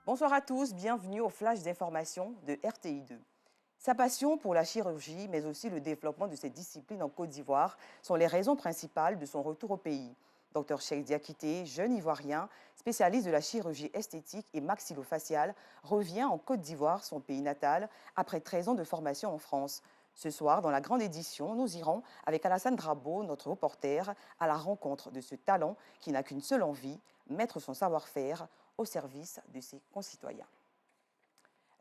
Bonsoir à tous, bienvenue au flash d'information de RTI2. Sa passion pour la chirurgie, mais aussi le développement de cette discipline en Côte d'Ivoire sont les raisons principales de son retour au pays. Dr Cheikh Diakité, jeune Ivoirien, spécialiste de la chirurgie esthétique et maxillofaciale, revient en Côte d'Ivoire, son pays natal, après 13 ans de formation en France. Ce soir, dans la grande édition, nous irons, avec Alassane Drabo, notre reporter, à la rencontre de ce talent qui n'a qu'une seule envie, mettre son savoir-faire au service de ses concitoyens.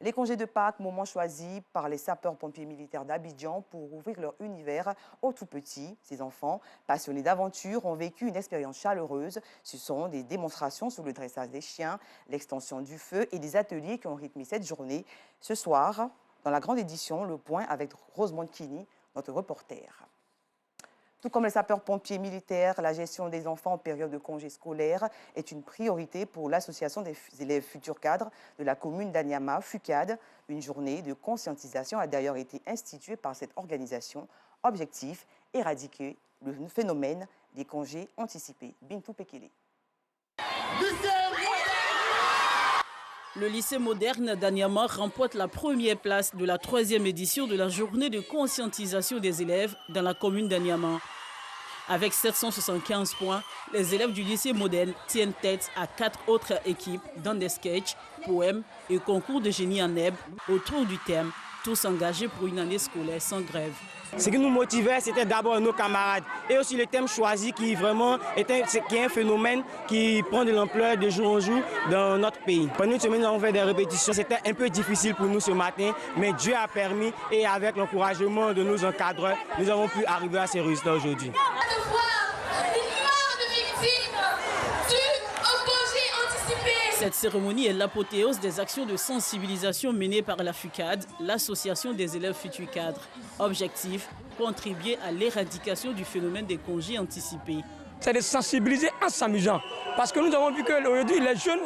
Les congés de Pâques, moment choisi par les sapeurs-pompiers militaires d'Abidjan pour ouvrir leur univers aux tout-petits. Ces enfants, passionnés d'aventure, ont vécu une expérience chaleureuse. Ce sont des démonstrations sur le dressage des chiens, l'extension du feu et des ateliers qui ont rythmé cette journée. Ce soir, dans la grande édition, le point avec Rosemont Kini, notre reporter. Tout comme les sapeurs-pompiers militaires, la gestion des enfants en période de congé scolaire est une priorité pour l'association des élèves futurs cadres de la commune d'Anyama, FUCAD. Une journée de conscientisation a d'ailleurs été instituée par cette organisation. Objectif, éradiquer le phénomène des congés anticipés. Bintou Pekele. Le lycée moderne d'Anyama remporte la première place de la 3e édition de la journée de conscientisation des élèves dans la commune d'Anyama. Avec 775 points, les élèves du lycée moderne tiennent tête à 4 autres équipes dans des sketchs, poèmes et concours de génie en herbe autour du thème « Tous engagés pour une année scolaire sans grève ». Ce qui nous motivait, c'était d'abord nos camarades et aussi le thème choisi qui vraiment est un phénomène qui prend de l'ampleur de jour en jour dans notre pays. Pendant une semaine, nous avons fait des répétitions. C'était un peu difficile pour nous ce matin, mais Dieu a permis et avec l'encouragement de nos encadreurs, nous avons pu arriver à ces résultats aujourd'hui. Cette cérémonie est l'apothéose des actions de sensibilisation menées par la FUCAD, l'association des élèves futurs cadres. Objectif, contribuer à l'éradication du phénomène des congés anticipés. C'est de sensibiliser en s'amusant. Parce que nous avons vu que aujourd'hui, les jeunes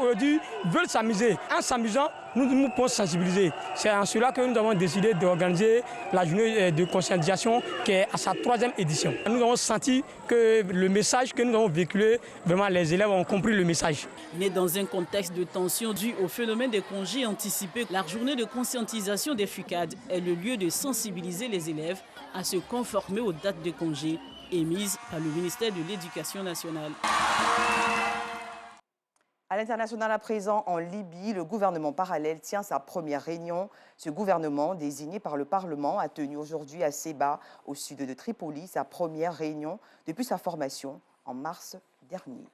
veulent s'amuser. En s'amusant, nous pouvons sensibiliser. C'est en cela que nous avons décidé d'organiser la journée de conscientisation qui est à sa 3e édition. Nous avons senti que le message que nous avons véhiculé, vraiment les élèves ont compris le message. Né dans un contexte de tension dû au phénomène des congés anticipés, la journée de conscientisation des FUCAD est le lieu de sensibiliser les élèves à se conformer aux dates de congés émises par le ministère de l'Éducation nationale. À l'international à présent, en Libye, le gouvernement parallèle tient sa première réunion. Ce gouvernement, désigné par le Parlement, a tenu aujourd'hui à Séba, au sud de Tripoli, sa première réunion depuis sa formation en mars dernier.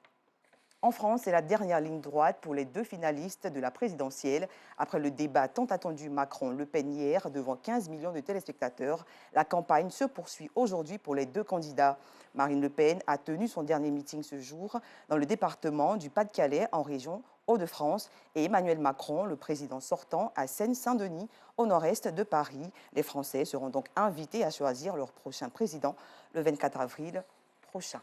En France, c'est la dernière ligne droite pour les 2 finalistes de la présidentielle. Après le débat tant attendu Macron-Le Pen hier devant 15 millions de téléspectateurs, la campagne se poursuit aujourd'hui pour les 2 candidats. Marine Le Pen a tenu son dernier meeting ce jour dans le département du Pas-de-Calais en région Hauts-de-France et Emmanuel Macron, le président sortant, à Seine-Saint-Denis, au nord-est de Paris. Les Français seront donc invités à choisir leur prochain président le 24 avril prochain.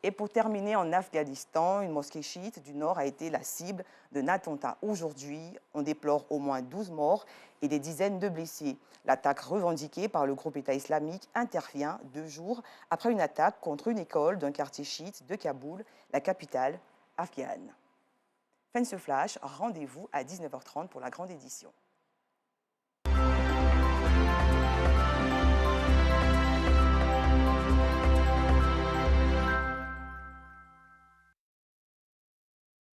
Et pour terminer, en Afghanistan, une mosquée chiite du Nord a été la cible d'un attentat aujourd'hui. On déplore au moins 12 morts et des dizaines de blessés. L'attaque revendiquée par le groupe État islamique intervient 2 jours après une attaque contre une école d'un quartier chiite de Kaboul, la capitale afghane. Fin de ce flash, rendez-vous à 19h30 pour la grande édition.